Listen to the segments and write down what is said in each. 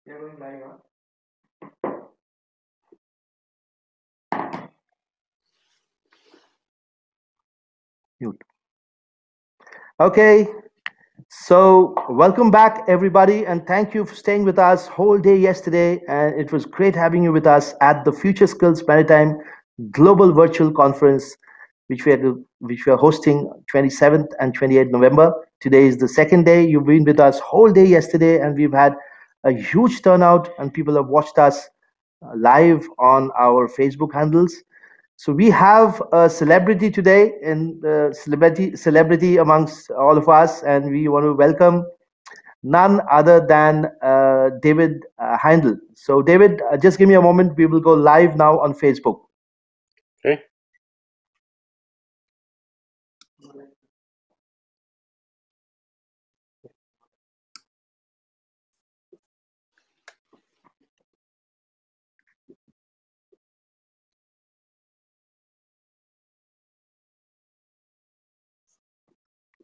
You're going live, huh? Mute. Okay, so welcome back, everybody, and thank you for staying with us whole day yesterday. And it was great having you with us at the Future Skills Maritime Global Virtual Conference, which we are hosting 27th and 28th November. Today is the second day. You've been with us whole day yesterday, and we've had a huge turnout, and people have watched us live on our Facebook handles. So we have a celebrity today, and celebrity amongst all of us, and we want to welcome none other than David Heindal. So David, just give me a moment. We will go live now on Facebook. Okay.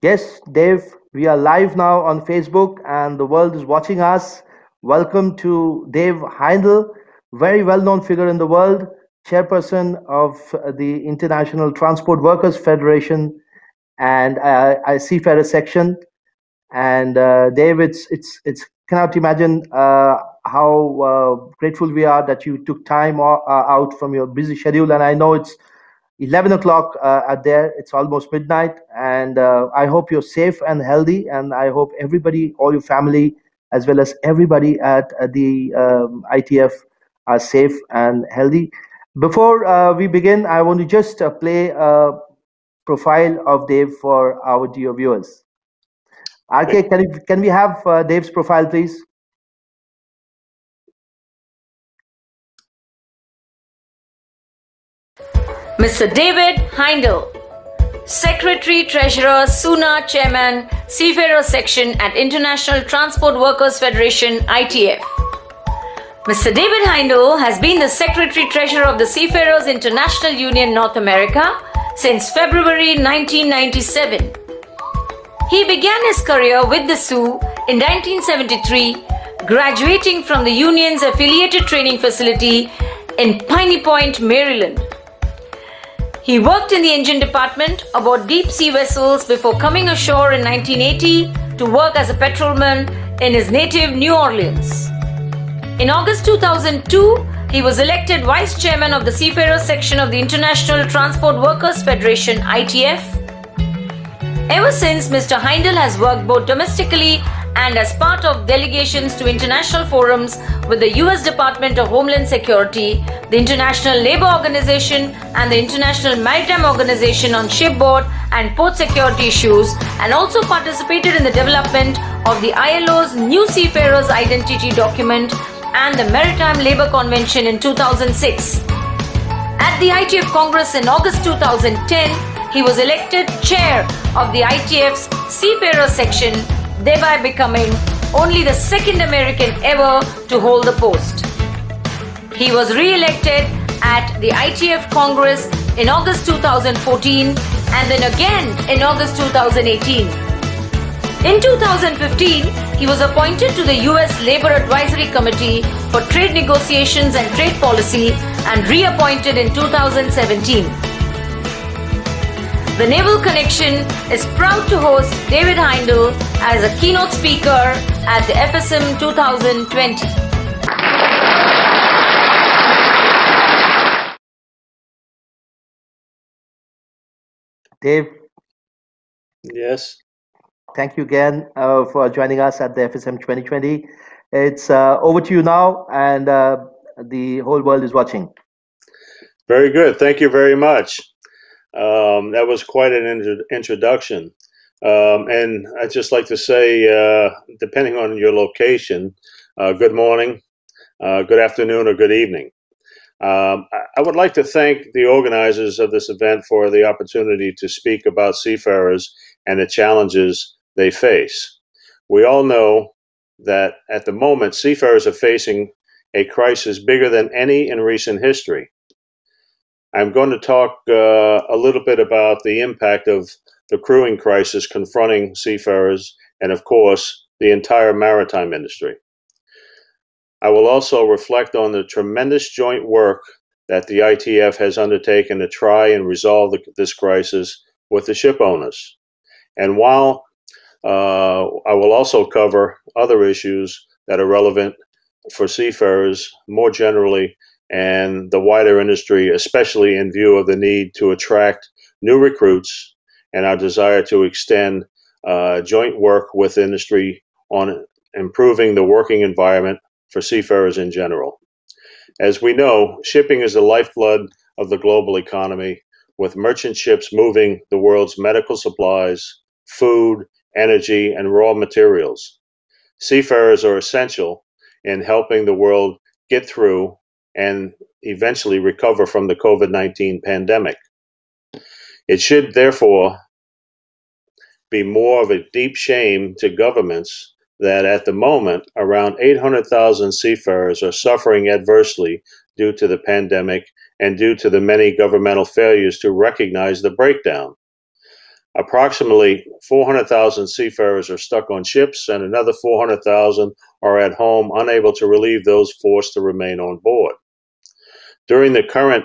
Yes, Dave, we are live now on Facebook and the world is watching us. Welcome to Dave Heindal, very well-known figure in the world, chairperson of the International Transport Workers Federation and Seafarers section. And Dave, it's cannot imagine how grateful we are that you took time out from your busy schedule. And I know it's 11 o'clock out there. It's almost midnight, and I hope you're safe and healthy. And I hope everybody, all your family, as well as everybody at the ITF, are safe and healthy. Before we begin, I want to just play a profile of Dave for our dear viewers. RK, can we have Dave's profile, please? Mr. David Heindal, Secretary Treasurer, SUNA Chairman, Seafarers Section at International Transport Workers Federation, ITF. Mr. David Heindal has been the Secretary Treasurer of the Seafarers International Union North America since February 1997. He began his career with the SU in 1973, graduating from the union's affiliated training facility in Piney Point, Maryland. He worked in the engine department aboard deep-sea vessels before coming ashore in 1980 to work as a patrolman in his native New Orleans. In August 2002, he was elected Vice Chairman of the Seafarers section of the International Transport Workers Federation, ITF. Ever since, Mr. Heindal has worked both domestically and as part of delegations to international forums with the US Department of Homeland Security, the International Labour Organization and the International Maritime Organization on shipboard and port security issues, and also participated in the development of the ILO's new Seafarers Identity Document and the Maritime Labour Convention in 2006. At the ITF Congress in August 2010, he was elected chair of the ITF's Seafarers section, thereby becoming only the second American ever to hold the post. He was re-elected at the ITF Congress in August 2014 and then again in August 2018. In 2015, he was appointed to the US Labor Advisory Committee for Trade Negotiations and Trade Policy and reappointed in 2017. The Naval Connection is proud to host David Heindal as a keynote speaker at the FSM 2020. Dave. Yes. Thank you again for joining us at the FSM 2020. It's over to you now, and the whole world is watching. Very good. Thank you very much. That was quite an introduction. And I'd just like to say, depending on your location, good morning, good afternoon, or good evening. I would like to thank the organizers of this event for the opportunity to speak about seafarers and the challenges they face. We all know that at the moment, seafarers are facing a crisis bigger than any in recent history. I'm going to talk a little bit about the impact of the crewing crisis confronting seafarers and, of course, the entire maritime industry. I will also reflect on the tremendous joint work that the ITF has undertaken to try and resolve this crisis with the ship owners. And while I will also cover other issues that are relevant for seafarers more generally and the wider industry, especially in view of the need to attract new recruits and our desire to extend joint work with industry on improving the working environment for seafarers in general. As we know, shipping is the lifeblood of the global economy, with merchant ships moving the world's medical supplies, food, energy, and raw materials. Seafarers are essential in helping the world get through and eventually recover from the COVID-19 pandemic. It should therefore be more of a deep shame to governments that at the moment around 800,000 seafarers are suffering adversely due to the pandemic and due to the many governmental failures to recognize the breakdown. Approximately 400,000 seafarers are stuck on ships, and another 400,000 are at home unable to relieve those forced to remain on board. During the current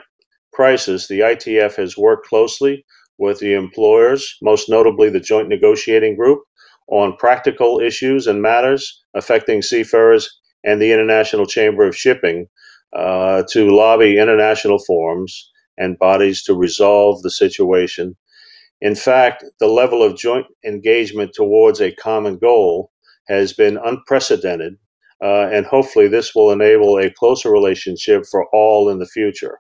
crisis, the ITF has worked closely with the employers, most notably the Joint Negotiating Group, on practical issues and matters affecting seafarers and the International Chamber of Shipping to lobby international forums and bodies to resolve the situation. In fact, the level of joint engagement towards a common goal has been unprecedented, and hopefully this will enable a closer relationship for all in the future.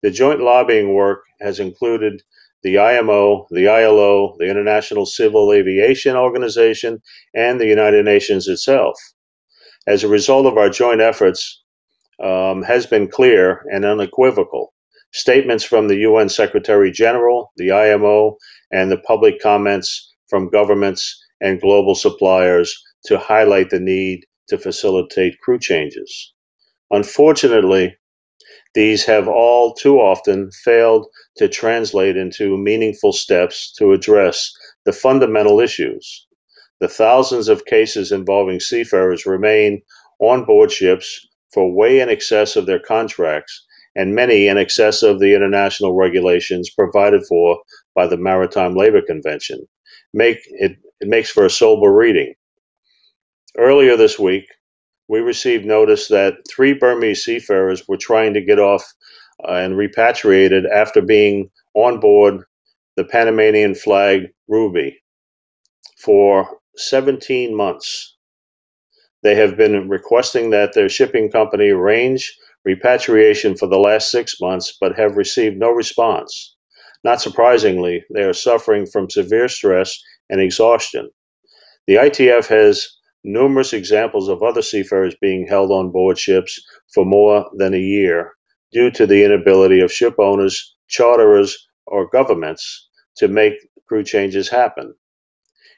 The joint lobbying work has included the IMO, the ILO, the International Civil Aviation Organization, and the United Nations itself. As a result of our joint efforts, has been clear and unequivocal. Statements from the UN Secretary General, the IMO, and the public comments from governments and global suppliers to highlight the need to facilitate crew changes. Unfortunately, these have all too often failed to translate into meaningful steps to address the fundamental issues. The thousands of cases involving seafarers remain on board ships for way in excess of their contracts, and many in excess of the international regulations provided for by the Maritime Labor Convention. It makes for a sober reading. Earlier this week, we received notice that 3 Burmese seafarers were trying to get off and repatriated after being on board the Panamanian flag Ruby for 17 months. They have been requesting that their shipping company arrange repatriation for the last 6 months, but have received no response. Not surprisingly, they are suffering from severe stress and exhaustion. The ITF has numerous examples of other seafarers being held on board ships for more than a year due to the inability of ship owners, charterers, or governments to make crew changes happen.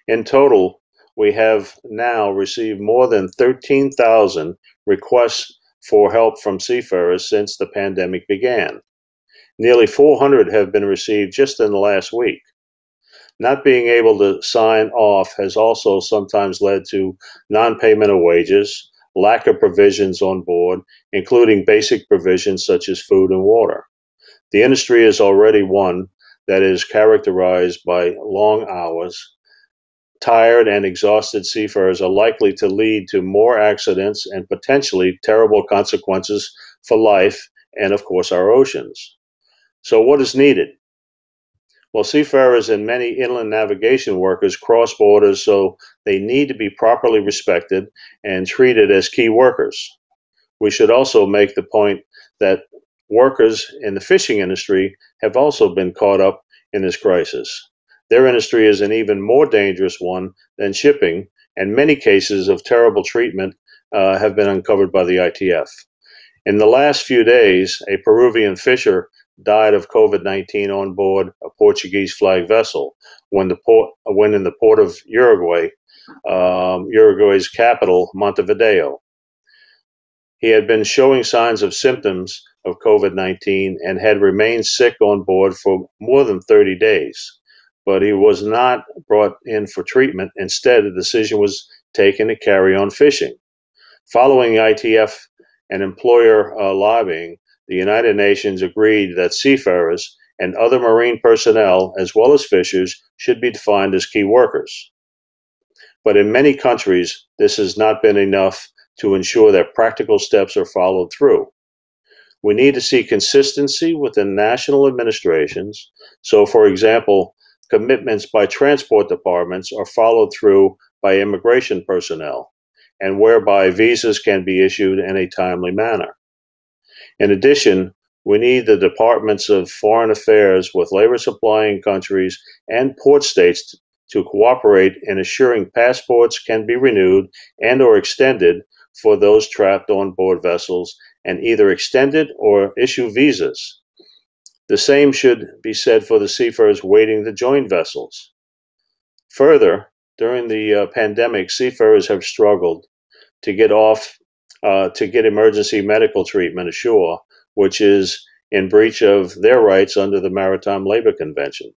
In total, we have now received more than 13,000 requests for help from seafarers since the pandemic began. Nearly 400 have been received just in the last week. Not being able to sign off has also sometimes led to non-payment of wages, lack of provisions on board, including basic provisions such as food and water. The industry is already one that is characterized by long hours. Tired and exhausted seafarers are likely to lead to more accidents and potentially terrible consequences for life and, of course, our oceans. So what is needed? Well, seafarers and many inland navigation workers cross borders, so they need to be properly respected and treated as key workers. We should also make the point that workers in the fishing industry have also been caught up in this crisis. Their industry is an even more dangerous one than shipping, and many cases of terrible treatment have been uncovered by the ITF. In the last few days, a Peruvian fisher died of COVID-19 on board a Portuguese flag vessel when in the port of Uruguay, Uruguay's capital, Montevideo. He had been showing signs of symptoms of COVID-19 and had remained sick on board for more than 30 days, but he was not brought in for treatment. Instead, the decision was taken to carry on fishing. Following ITF and employer lobbying, the United Nations agreed that seafarers and other marine personnel, as well as fishers, should be defined as key workers. But in many countries, this has not been enough to ensure that practical steps are followed through. We need to see consistency within national administrations. So, for example, commitments by transport departments are followed through by immigration personnel, and whereby visas can be issued in a timely manner. In addition, we need the departments of foreign affairs with labor supplying countries and port states to cooperate in assuring passports can be renewed and or extended for those trapped on board vessels, and either extended or issue visas. The same should be said for the seafarers waiting to join vessels. Further, during the pandemic, seafarers have struggled to get emergency medical treatment ashore, which is in breach of their rights under the Maritime Labor Convention.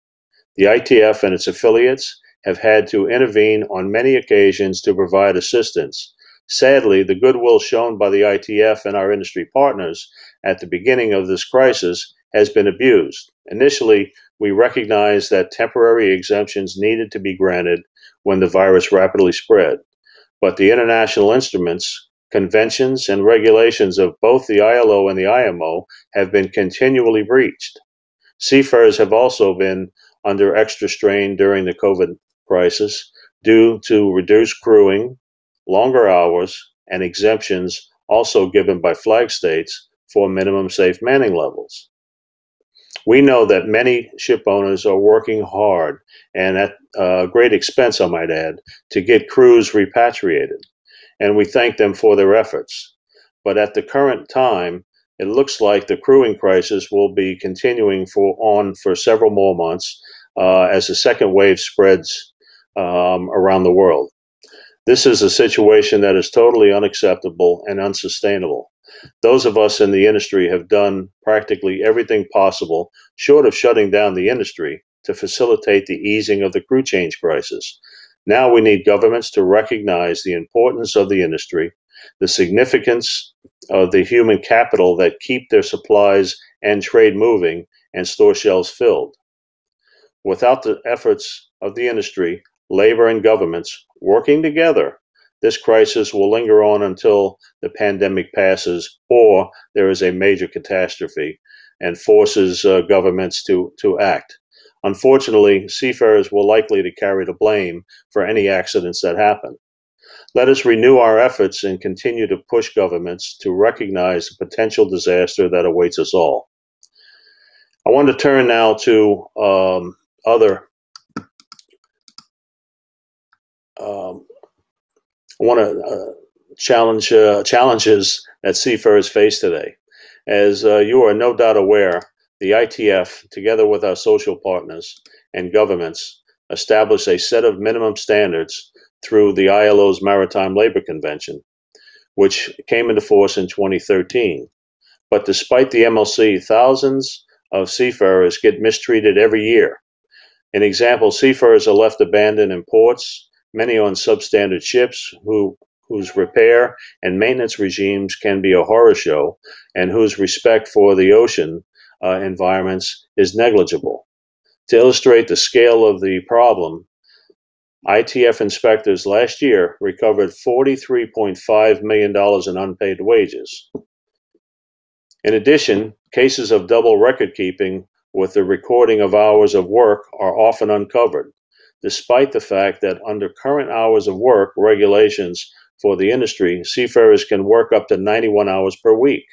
The ITF and its affiliates have had to intervene on many occasions to provide assistance. Sadly, the goodwill shown by the ITF and our industry partners at the beginning of this crisis has been abused. Initially, we recognized that temporary exemptions needed to be granted when the virus rapidly spread. But the international instruments, conventions, and regulations of both the ILO and the IMO have been continually breached. Seafarers have also been under extra strain during the COVID crisis due to reduced crewing, longer hours, and exemptions also given by flag states for minimum safe manning levels. We know that many ship owners are working hard and at great expense, I might add, to get crews repatriated, and we thank them for their efforts. But at the current time, it looks like the crewing crisis will be continuing for several more months as the second wave spreads around the world. This is a situation that is totally unacceptable and unsustainable. Those of us in the industry have done practically everything possible, short of shutting down the industry, to facilitate the easing of the crew change crisis. Now we need governments to recognize the importance of the industry, the significance of the human capital that keep their supplies and trade moving and store shelves filled. Without the efforts of the industry, labor, and governments working together, this crisis will linger on until the pandemic passes or there is a major catastrophe and forces governments to act. Unfortunately, seafarers will likely to carry the blame for any accidents that happen. Let us renew our efforts and continue to push governments to recognize the potential disaster that awaits us all. I want to turn now to challenges that seafarers face today. As you are no doubt aware, the ITF, together with our social partners and governments, established a set of minimum standards through the ILO's Maritime Labor Convention, which came into force in 2013. But despite the MLC, thousands of seafarers get mistreated every year. An example, seafarers are left abandoned in ports, many on substandard ships whose repair and maintenance regimes can be a horror show and whose respect for the ocean environments is negligible. To illustrate the scale of the problem, ITF inspectors last year recovered $43.5 million in unpaid wages. In addition, cases of double record keeping with the recording of hours of work are often uncovered, despite the fact that under current hours of work regulations for the industry, seafarers can work up to 91 hours per week.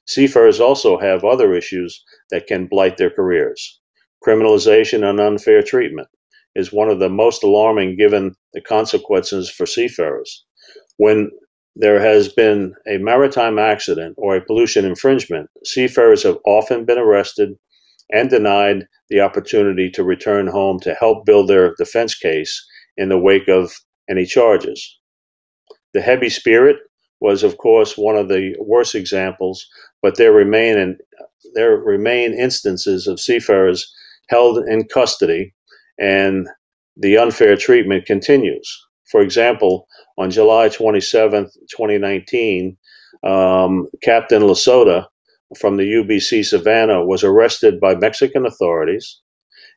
Seafarers also have other issues that can blight their careers. Criminalization and unfair treatment is one of the most alarming given the consequences for seafarers. When there has been a maritime accident or a pollution infringement, seafarers have often been arrested and denied the opportunity to return home to help build their defense case in the wake of any charges. The heavy spirit was, of course, one of the worst examples, but there remain instances of seafarers held in custody, and the unfair treatment continues. For example, on July 27th, 2019, Captain Lasota from the UBC Savannah was arrested by Mexican authorities,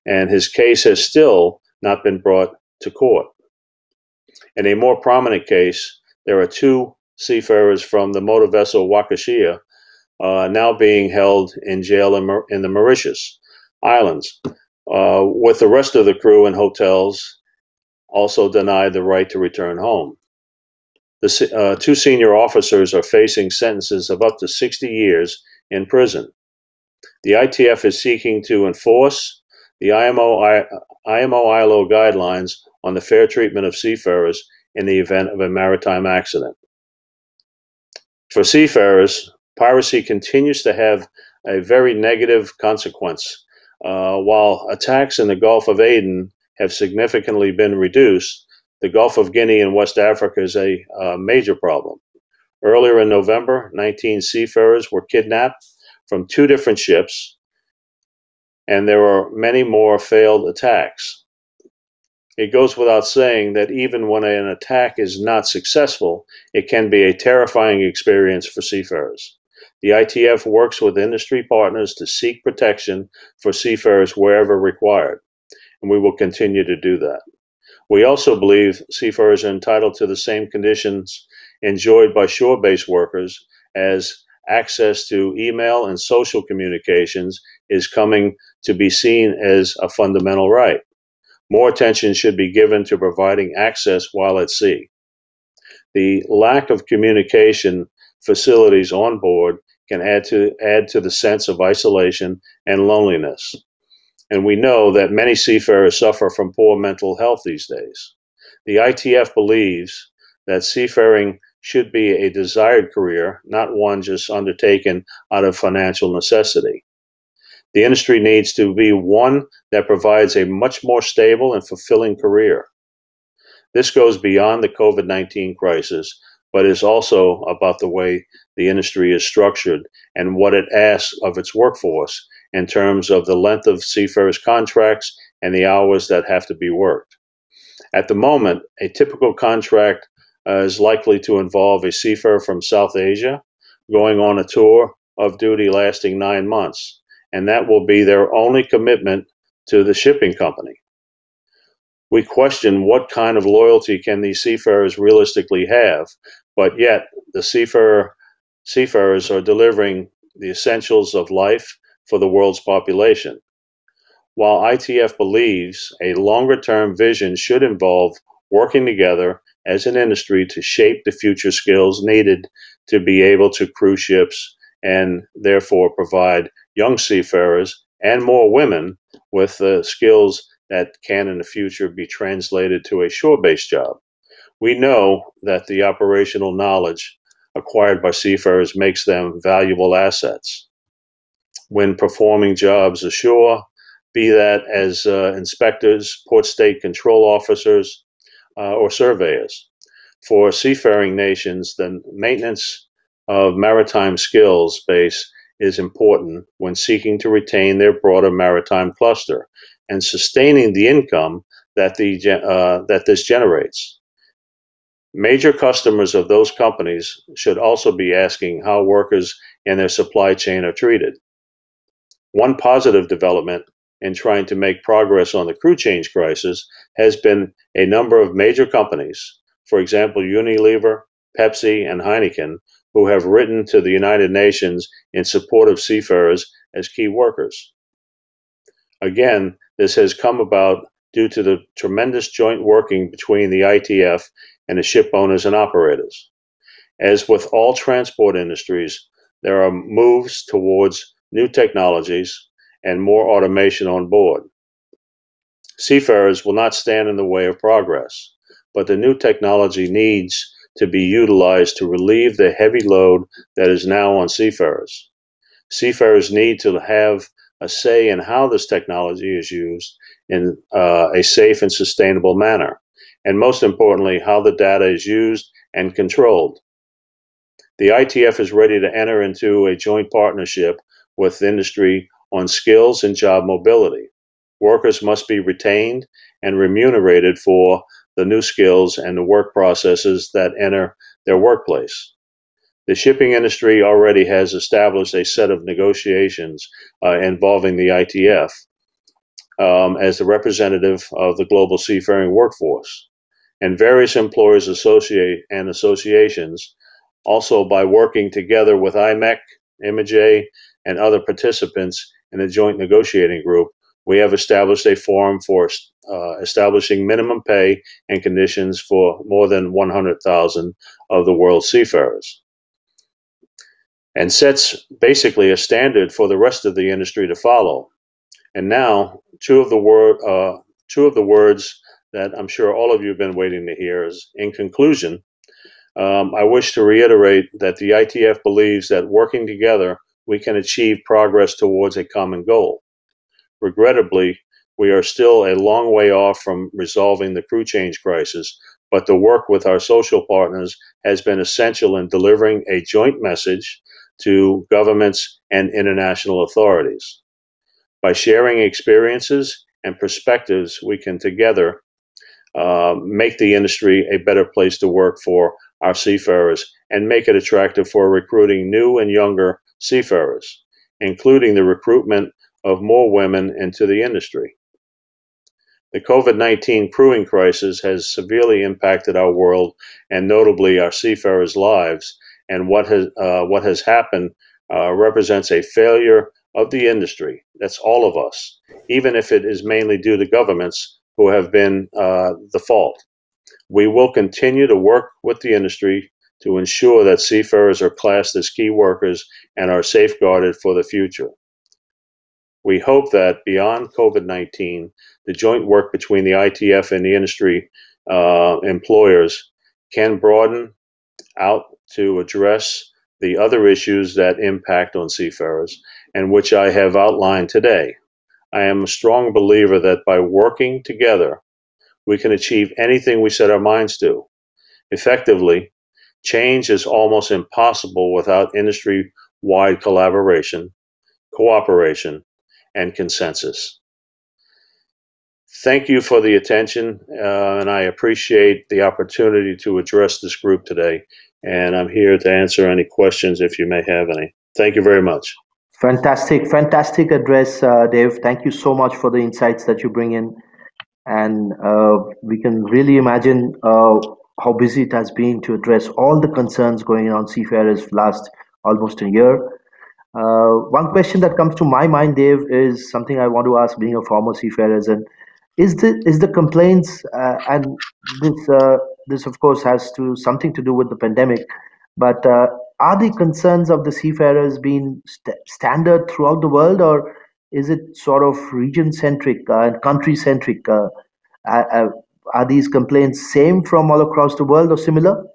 and his case has still not been brought to court. In a more prominent case, there are two seafarers from the motor vessel Waukesha now being held in jail in the Mauritius Islands, with the rest of the crew in hotels also denied the right to return home. The two senior officers are facing sentences of up to 60 years in prison. The ITF is seeking to enforce the IMO-ILO guidelines on the fair treatment of seafarers in the event of a maritime accident. For seafarers, piracy continues to have a very negative consequence. While attacks in the Gulf of Aden have significantly been reduced, the Gulf of Guinea in West Africa is a major problem. Earlier in November, 19 seafarers were kidnapped from two different ships, and there are many more failed attacks. It goes without saying that even when an attack is not successful, it can be a terrifying experience for seafarers. The ITF works with industry partners to seek protection for seafarers wherever required, and we will continue to do that. We also believe seafarers are entitled to the same conditions enjoyed by shore-based workers, as access to email and social communications is coming to be seen as a fundamental right. More attention should be given to providing access while at sea. The lack of communication facilities on board can add to the sense of isolation and loneliness. And we know that many seafarers suffer from poor mental health these days. The ITF believes that seafaring should be a desired career, not one just undertaken out of financial necessity. The industry needs to be one that provides a much more stable and fulfilling career. This goes beyond the COVID-19 crisis, but is also about the way the industry is structured and what it asks of its workforce in terms of the length of seafarers' contracts and the hours that have to be worked. At the moment, a typical contract is likely to involve a seafarer from South Asia going on a tour of duty lasting 9 months, and that will be their only commitment to the shipping company. We question what kind of loyalty can these seafarers realistically have, but yet the seafarers are delivering the essentials of life for the world's population. While ITF believes a longer-term vision should involve working together as an industry to shape the future skills needed to be able to crew ships and therefore provide young seafarers and more women with the skills that can in the future be translated to a shore-based job. We know that the operational knowledge acquired by seafarers makes them valuable assets when performing jobs ashore, be that as inspectors, port state control officers, or surveyors. For seafaring nations, the maintenance of maritime skills base is important when seeking to retain their broader maritime cluster and sustaining the income that this generates. Major customers of those companies should also be asking how workers in their supply chain are treated. One positive development in trying to make progress on the crew change crisis has been a number of major companies, for example, Unilever, Pepsi, and Heineken, who have written to the United Nations in support of seafarers as key workers. Again, this has come about due to the tremendous joint working between the ITF and the ship owners and operators. As with all transport industries, there are moves towards new technologies and more automation on board. Seafarers will not stand in the way of progress, but the new technology needs to be utilized to relieve the heavy load that is now on seafarers. Seafarers need to have a say in how this technology is used in a safe and sustainable manner, and most importantly, how the data is used and controlled. The ITF is ready to enter into a joint partnership with industry on skills and job mobility. Workers must be retained and remunerated for the new skills and the work processes that enter their workplace. The shipping industry already has established a set of negotiations involving the ITF as the representative of the global seafaring workforce, and various employers associations also by working together with IMEC, IMAJ, and other participants in a joint negotiating group. We have established a forum for establishing minimum pay and conditions for more than 100,000 of the world's seafarers, and sets basically a standard for the rest of the industry to follow. And now, two of the words that I'm sure all of you have been waiting to hear is, in conclusion, I wish to reiterate that the ITF believes that working together, we can achieve progress towards a common goal. Regrettably, we are still a long way off from resolving the crew change crisis, but the work with our social partners has been essential in delivering a joint message to governments and international authorities. By sharing experiences and perspectives, we can together make the industry a better place to work for our seafarers and make it attractive for recruiting new and younger seafarers, including the recruitment of more women into the industry. The COVID-19 crewing crisis has severely impacted our world and notably our seafarers' lives, and what has happened represents a failure of the industry. That's all of us, even if it is mainly due to governments who have been the fault. We will continue to work with the industry to ensure that seafarers are classed as key workers and are safeguarded for the future. We hope that beyond COVID-19, the joint work between the ITF and the industry employers can broaden out to address the other issues that impact on seafarers and which I have outlined today. I am a strong believer that by working together, we can achieve anything we set our minds to. Effectively, change is almost impossible without industry-wide collaboration, cooperation, and consensus. Thank you for the attention, and I appreciate the opportunity to address this group today. And I'm here to answer any questions if you may have any. Thank you very much. Fantastic address, Dave. Thank you so much for the insights that you bring in. And we can really imagine how busy it has been to address all the concerns going on seafarers last almost a year. One question that comes to my mind, Dave, is something I want to ask, being a former seafarer. And is the complaints and this of course has something to do with the pandemic, but are the concerns of the seafarers being standard throughout the world, or is it sort of region centric and country centric? Are these complaints same from all across the world or similar?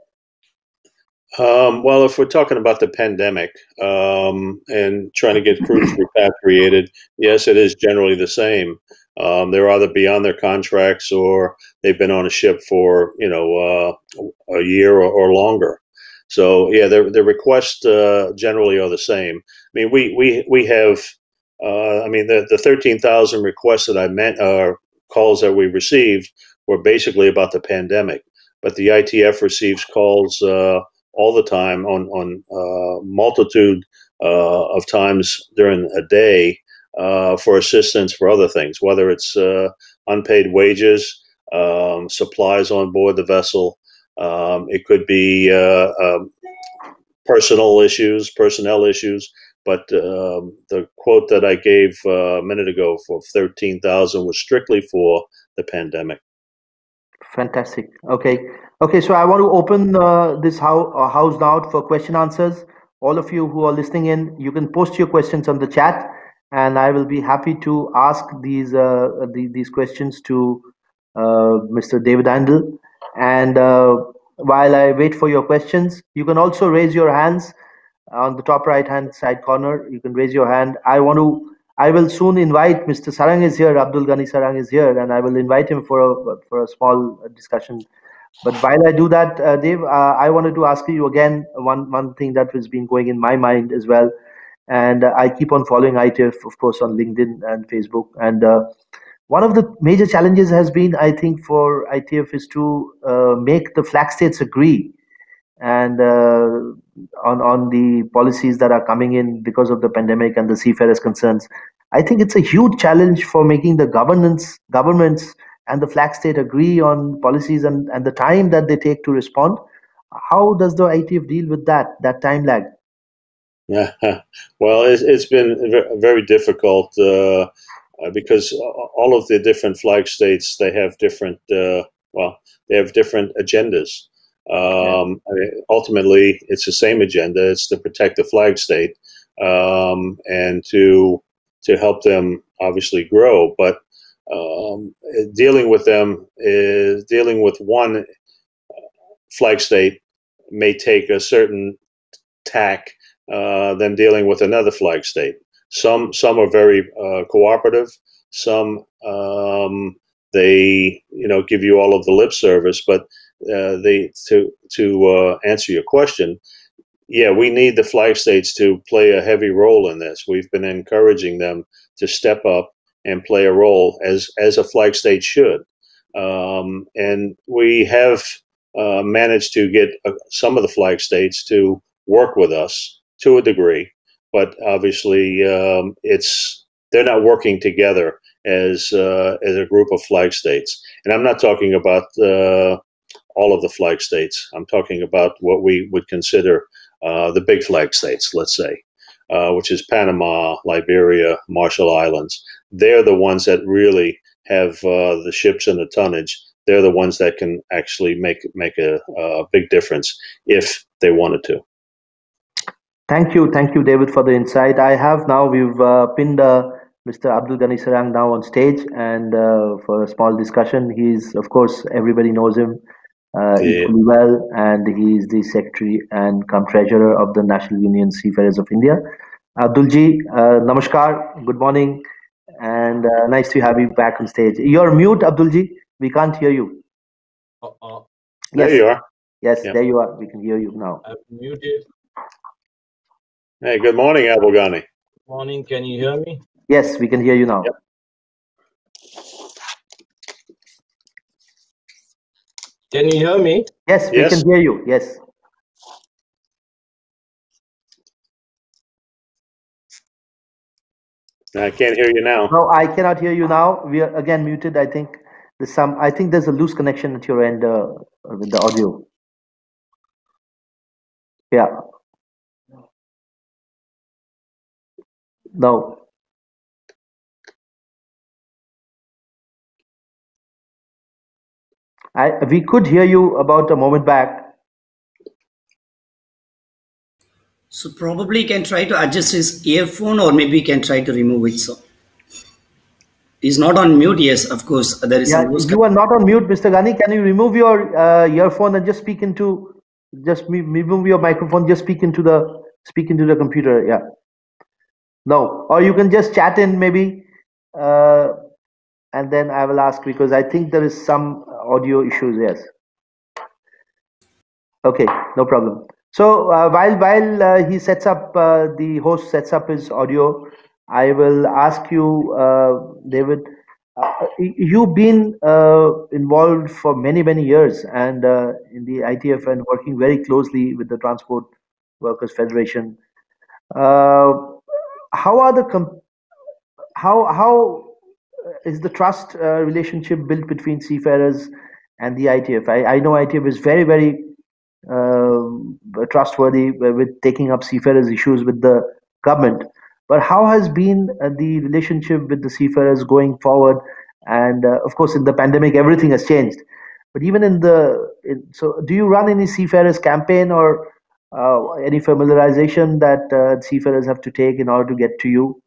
Well, if we're talking about the pandemic and trying to get crews repatriated, yes, it is generally the same. They're either beyond their contracts or they've been on a ship for a year or longer. So yeah, the requests generally are the same. I mean, we have. I mean, the 13,000 requests that I meant calls that we received were basically about the pandemic, but the ITF receives calls all the time on multitude of times during a day for assistance for other things, whether it's unpaid wages, supplies on board the vessel. It could be personnel issues. But the quote that I gave a minute ago for 13,000 was strictly for the pandemic. Fantastic. Okay. So I want to open this house now for question answers. All of you who are listening in, you can post your questions on the chat, and I will be happy to ask these questions to Mr. David Heindal. And while I wait for your questions, you can also raise your hands on the top right hand side corner. You can raise your hand. I will soon invite Mr. Sarang is here. Abdul Ghani Sarang is here, and I will invite him for a small discussion. But while I do that, Dave, I wanted to ask you again one thing that has been going in my mind as well. And I keep on following ITF, of course, on LinkedIn and Facebook. And One of the major challenges has been, I think, for ITF is to make the flag states agree and on the policies that are coming in because of the pandemic and the seafarers' concerns. I think it's a huge challenge for making the governments and the flag state agree on policies and the time that they take to respond. How does the ITF deal with that time lag? Yeah, well, it's been very difficult because all of the different flag states, they have different they have different agendas. Ultimately, it's the same agenda. It's to protect the flag state and to help them obviously grow. But dealing with them is dealing with one flag state may take a certain tack than dealing with another flag state. Some are very cooperative. Some they give you all of the lip service, but they to answer your question, yeah, we need the flag states to play a heavy role in this. We've been encouraging them to step up and play a role as a flag state should, and we have managed to get some of the flag states to work with us to a degree, but obviously they're not working together as a group of flag states. And I'm not talking about all of the flag states. I'm talking about what we would consider the big flag states, let's say, which is Panama, Liberia, Marshall Islands. They're the ones that really have the ships and the tonnage. They're the ones that can actually make a big difference if they wanted to. Thank you, David, for the insight. We've pinned Mr. Abdul Ghani Sarang now on stage, and for a small discussion. He's, of course, everybody knows him equally well, and he's the Secretary and Treasurer of the National Union Seafarers of India. Abdulji, namaskar, good morning, and nice to have you back on stage. You're mute, Abdulji. We can't hear you. Yes. There you are. Yes, There you are. We can hear you now. I'm muted. Hey, good morning, Abdul Ghani. Good morning. Can you hear me? Yes, we can hear you now. Yep. Can you hear me? Yes, we can hear you. Yes. I can't hear you now. No, I cannot hear you now. We are again muted. I think there's a loose connection at your end with the audio. Yeah. No. We could hear you about a moment back. So probably you can try to adjust his earphone, or maybe you can try to remove it. So he's not on mute. Yes, of course. There is. Yeah, you are not on mute, Mr. Ghani. Can you remove your earphone and just speak into? Just remove your microphone. Just speak into the computer. Yeah. No, or you can just chat in maybe, and then I will ask, because I think there is some audio issues. Yes. Okay, no problem. So while he sets up, the host sets up his audio, I will ask you, David. You've been involved for many years, and in the ITF, and working very closely with the Transport Workers Federation. How is the trust relationship built between seafarers and the ITF? I know ITF is very trustworthy with taking up seafarers' issues with the government. But how has been the relationship with the seafarers going forward? And of course, in the pandemic, everything has changed. But even so do you run any seafarers campaign or any familiarization that seafarers have to take in order to get to you?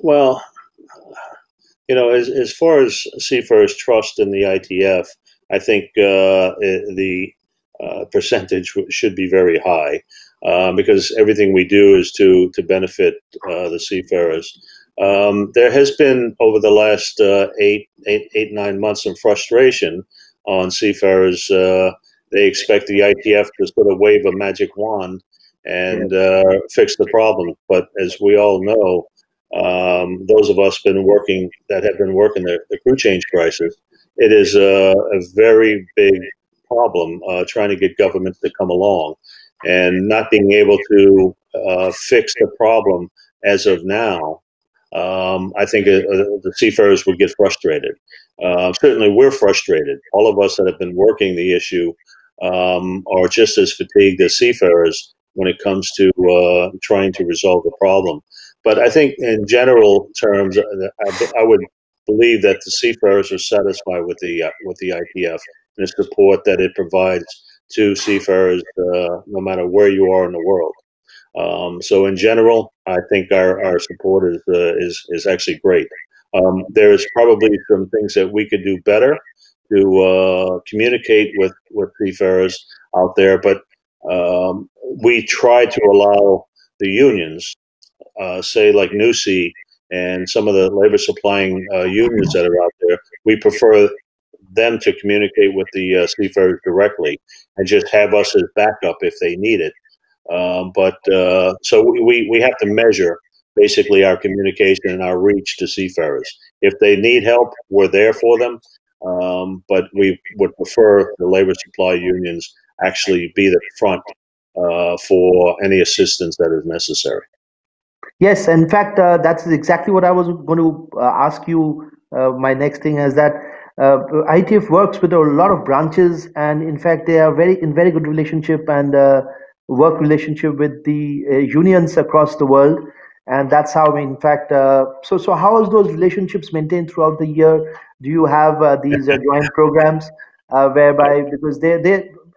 Well, as far as seafarers' trust in the ITF, I think the percentage should be very high, because everything we do is to benefit the seafarers. There has been, over the last 9 months, some frustration on seafarers. They expect the ITF to sort of wave a magic wand and fix the problem. But as we all know, those of us that have been working the crew change crisis, it is a very big problem trying to get governments to come along, and not being able to fix the problem as of now. I think the seafarers would get frustrated. Certainly, we're frustrated. All of us that have been working the issue are just as fatigued as seafarers when it comes to trying to resolve the problem. But I think, in general terms, I would believe that the seafarers are satisfied with the ITF and the support that it provides to seafarers, no matter where you are in the world. So in general, I think our support is actually great. There's probably some things that we could do better to communicate with seafarers out there, but we try to allow the unions, say like NUSI and some of the labor supplying unions that are out there, we prefer them to communicate with the seafarers directly and just have us as backup if they need it. So we have to measure basically our communication and our reach to seafarers. If they need help, we're there for them. But we would prefer the labor supply unions actually be the front for any assistance that is necessary. Yes, in fact, that's exactly what I was going to ask you. My next thing is that ITF works with a lot of branches, and in fact, they are in very good relationship and work relationship with the unions across the world, and that's how we, in fact. So how is those relationships maintained throughout the year? Do you have these joint programs whereby, because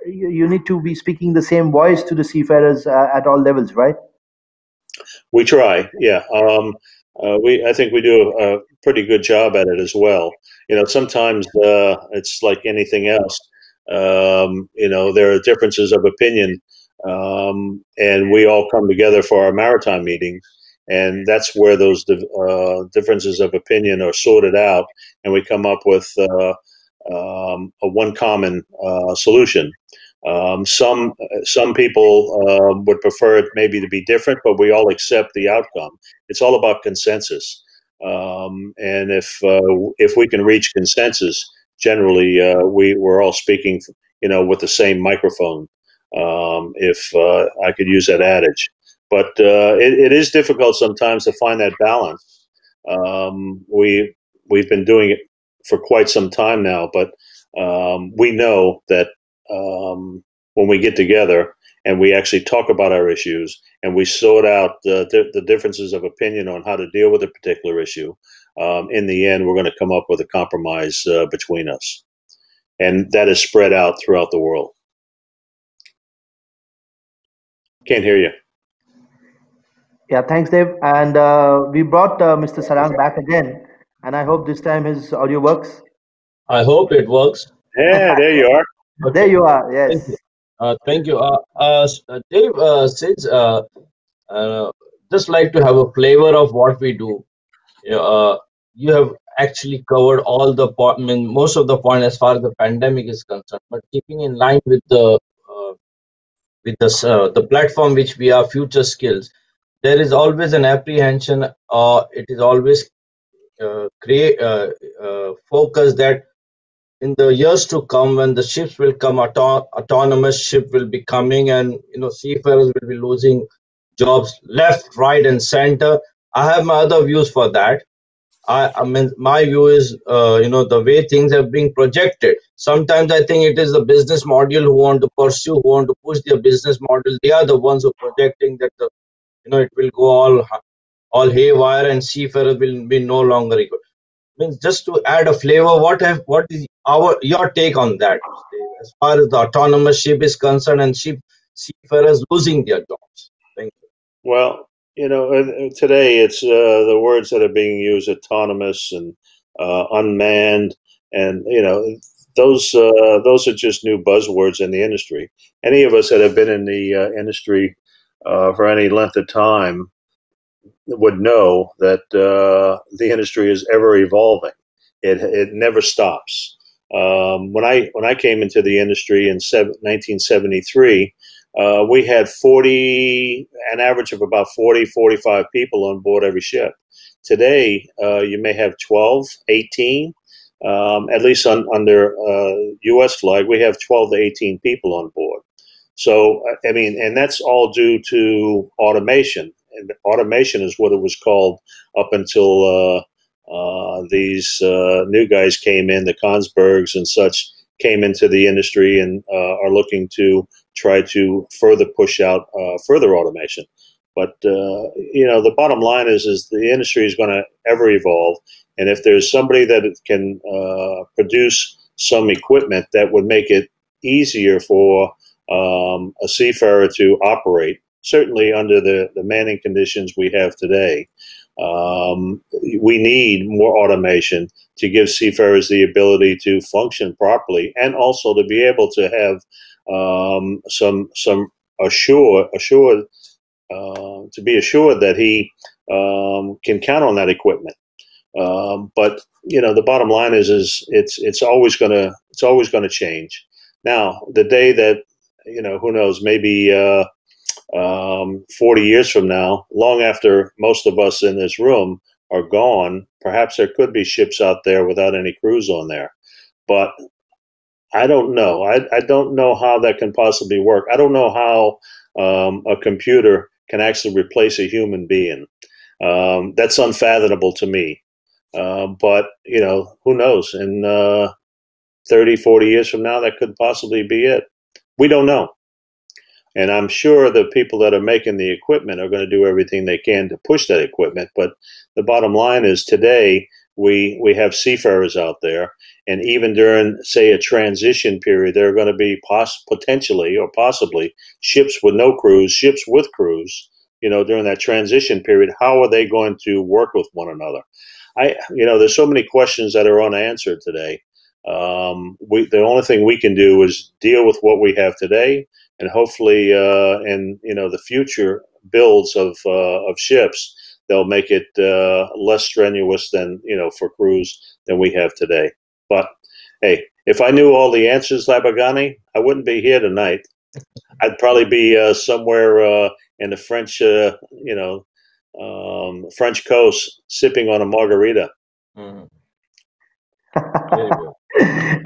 you need to be speaking the same voice to the seafarers at all levels, right? We try, yeah. I think we do a pretty good job at it as well. Sometimes it's like anything else. There are differences of opinion, and we all come together for our maritime meetings, and that's where those differences of opinion are sorted out, and we come up with a one common solution. Some people would prefer it maybe to be different, but we all accept the outcome. It's all about consensus, and if we can reach consensus, generally we're all speaking, with the same microphone. If I could use that adage, but it is difficult sometimes to find that balance. We've been doing it for quite some time now, but we know that. When we get together and we actually talk about our issues and we sort out the differences of opinion on how to deal with a particular issue, in the end, we're going to come up with a compromise between us. And that is spread out throughout the world. Can't hear you. Yeah, thanks, Dave. And we brought Mr. Sarang back again, and I hope this time his audio works. I hope it works. Yeah, there you are. Okay. There you are. Yes. Thank you. Dave, since just like to have a flavor of what we do, you have actually covered all the most of the point as far as the pandemic is concerned. But keeping in line with the platform which we are, future skills, there is always an apprehension. It is always focus that in the years to come, when the ships will come, autonomous ship will be coming, and seafarers will be losing jobs left, right, and center. I have my other views for that. I mean, my view is, the way things are being projected. Sometimes I think it is the business model who want to pursue, who want to push their business model. They are the ones who are projecting that it will go all haywire and seafarers will be no longer equal. Means, just to add a flavor, what is your take on that, as far as the autonomous ship is concerned and seafarers losing their jobs? Thank you. Well, today it's the words that are being used: autonomous and unmanned, and those are just new buzzwords in the industry. Any of us that have been in the industry for any length of time would know that the industry is ever evolving. It never stops. When I came into the industry in 1973, we had an average of about 40, 45 people on board every ship. today you may have 12, 18, at least under U.S. flag, we have 12 to 18 people on board. So, I mean, and that's all due to automation. And automation is what it was called up until these new guys came in, the Kongsbergs and such came into the industry and are looking to try to further push out further automation. But the bottom line is the industry is going to ever evolve, and if there's somebody that can produce some equipment that would make it easier for a seafarer to operate, certainly under the manning conditions we have today, we need more automation to give seafarers the ability to function properly, and also to be able to have some assured to be assured that he can count on that equipment. But the bottom line is it's always gonna change. Now, the day that who knows, maybe 40 years from now, long after most of us in this room are gone, perhaps there could be ships out there without any crews on there. But I don't know. I don't know how that can possibly work. I don't know how a computer can actually replace a human being. That's unfathomable to me. But who knows? In 30, 40 years from now, that could possibly be it. We don't know. And I'm sure the people that are making the equipment are going to do everything they can to push that equipment. But the bottom line is today we have seafarers out there. And even during, say, a transition period, there are going to be potentially or possibly ships with no crews, ships with crews, during that transition period. How are they going to work with one another? There's so many questions that are unanswered today. The only thing we can do is deal with what we have today, and hopefully, in the future builds of ships, they'll make it less strenuous than for crews than we have today. But hey, if I knew all the answers, Labagani, I wouldn't be here tonight. I'd probably be somewhere in the French, French coast, sipping on a margarita. Mhm.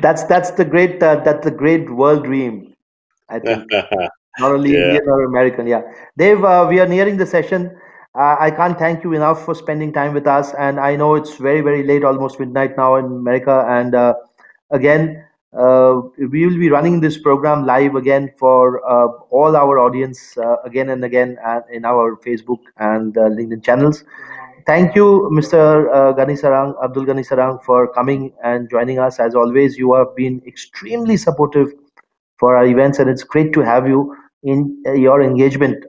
That's the great world dream, I think. Not only Yeah. Indian or American. Yeah, Dave, we are nearing the session. I can't thank you enough for spending time with us, and I know it's very, very late, almost midnight now in America. And again, we will be running this program live again for all our audience again and again in our Facebook and LinkedIn channels. Thank you, Mr. Abdul Ghani Sarang, for coming and joining us. As always, you have been extremely supportive for our events, and it's great to have you in your engagement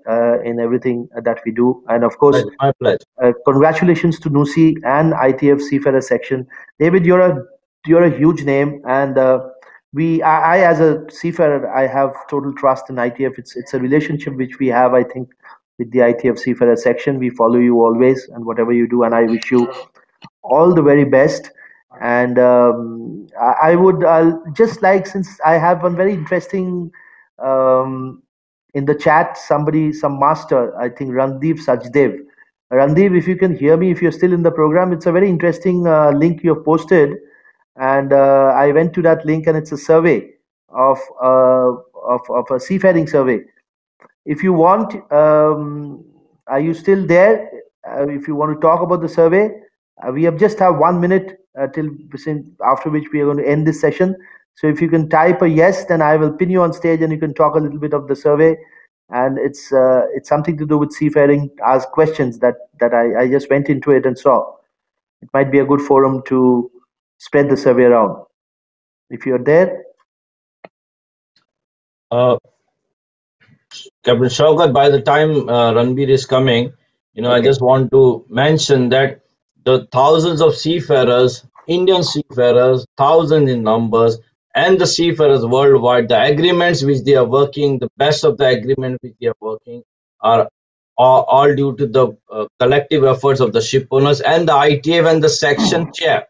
in everything that we do. And of course, My pleasure. congratulations to NUSI and ITF Seafarer section. David, you're a huge name, and I as a seafarer, I have total trust in ITF. It's a relationship which we have, I think, with the ITF Seafarer section. We follow you always and whatever you do, and I wish you all the very best. And I would just like, since I have one very interesting in the chat, some master, I think Randeep Sajdev. Randeep, if you can hear me, if you're still in the program, it's a very interesting link you have posted, and I went to that link, and it's a survey of a seafaring survey. If you want, are you still there? If you want to talk about the survey, we just have 1 minute after which we are going to end this session. So if you can type a yes, then I will pin you on stage, and you can talk a little bit of the survey. And it's something to do with seafaring. Ask questions that I just went into it and saw. It might be a good forum to spread the survey around. If you're there. Captain Shaukat, by the time Ranbir is coming, Okay. I just want to mention that the thousands of seafarers, Indian seafarers, thousands in numbers, and the seafarers worldwide, the agreements which they are working, the best of the agreements which they are working are all due to the collective efforts of the ship owners and the ITF and the section chair.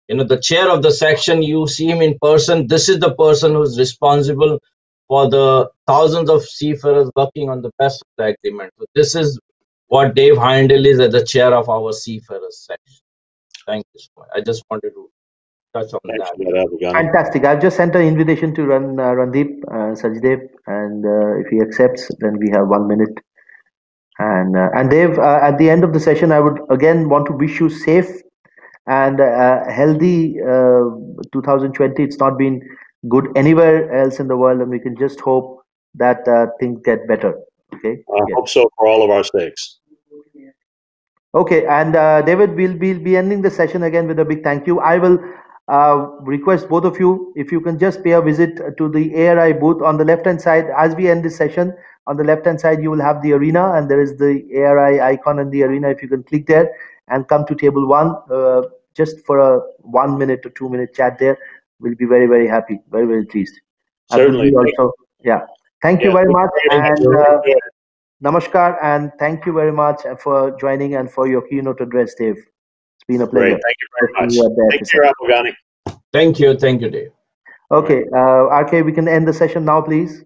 The chair of the section, you see him in person. This is the person who is responsible for the thousands of seafarers working on the best of the agreement. So this is what Dave Heindal is as the chair of our Seafarers section. Thank you so much. I just wanted to touch on Thanks that. for that, Abhigani. Fantastic. I've just sent an invitation to Randeep Sajdev, and if he accepts, then we have 1 minute. And Dave, at the end of the session, I would again want to wish you safe and healthy 2020. It's not been good anywhere else in the world, and we can just hope that things get better. Okay. I hope so for all of our sakes. Okay, and David, we'll be ending the session again with a big thank you. I will request both of you, if you can just pay a visit to the ARI booth on the left-hand side. As we end this session, on the left-hand side, you will have the arena, and there is the ARI icon in the arena. If you can click there and come to table 1, just for a 1 minute or 2 minute chat there, we'll be very, very happy, very, very pleased. Certainly. Also, yeah. Thank you very much. And namaskar, and thank you very much for joining and for your keynote address, Dave. It's been a pleasure. Great. Thank you very much. Thank you, Abhigani. Thank you, Dave. Okay, RK, we can end the session now, please.